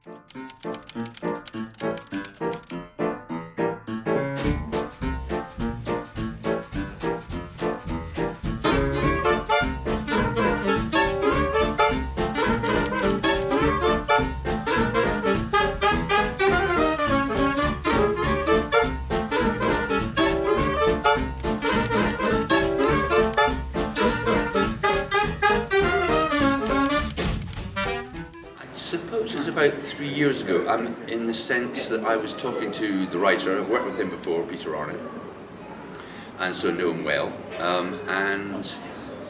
I suppose it's about 3 years ago, in the sense that I was talking to the writer. I've worked with him before, Peter Arnott, and so know him well. And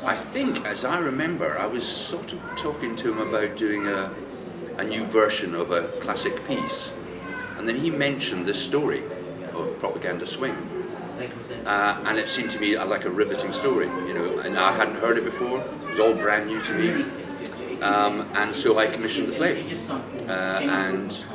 I think, as I remember, I was sort of talking to him about doing a new version of a classic piece. And then he mentioned this story of Propaganda Swing. And it seemed to me like a riveting story, you know, and I hadn't heard it before. It was all brand new to me. And so I commissioned the play, and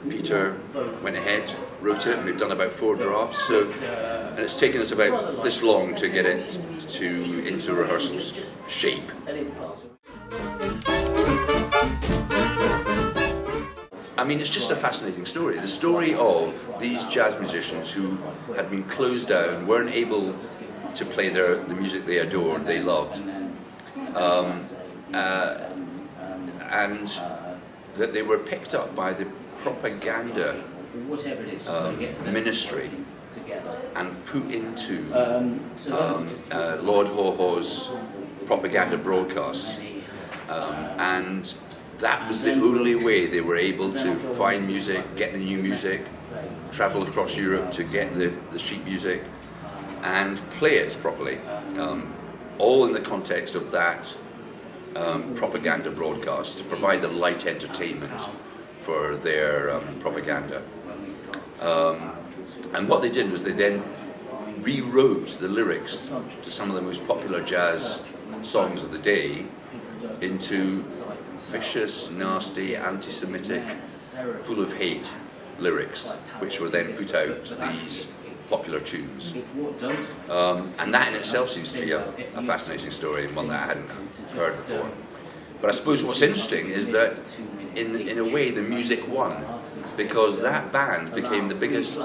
Peter went ahead, wrote it, and we've done about 4 drafts. And it's taken us about this long to get it into rehearsal shape. I mean, it's just a fascinating story. The story of these jazz musicians who had been closed down, weren't able to play the music they adored, they loved. And that they were picked up by the propaganda ministry and put into Lord Haw Haw's propaganda broadcasts, and that was the only way they were able to find music, get the new music, travel across Europe to get the sheet music and play it properly, all in the context of that propaganda broadcast, to provide the light entertainment for their propaganda. And what they did was they then rewrote the lyrics to some of the most popular jazz songs of the day into vicious, nasty, anti-Semitic, full of hate lyrics, which were then put out to these popular tunes. And that in itself seems to be a fascinating story, and one that I hadn't heard before. But I suppose what's interesting is that in a way the music won, because that band became the biggest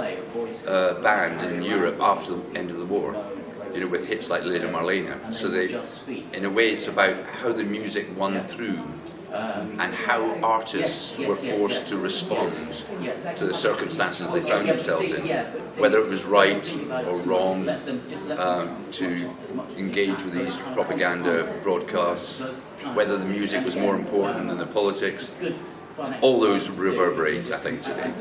band in Europe after the end of the war, you know, with hits like Lena Marlena. So in a way it's about how the music won through, and how artists were forced to respond to the circumstances they found themselves in, whether it was right or wrong to engage with these propaganda broadcasts, whether the music was more important than the politics. All those reverberate, I think, today.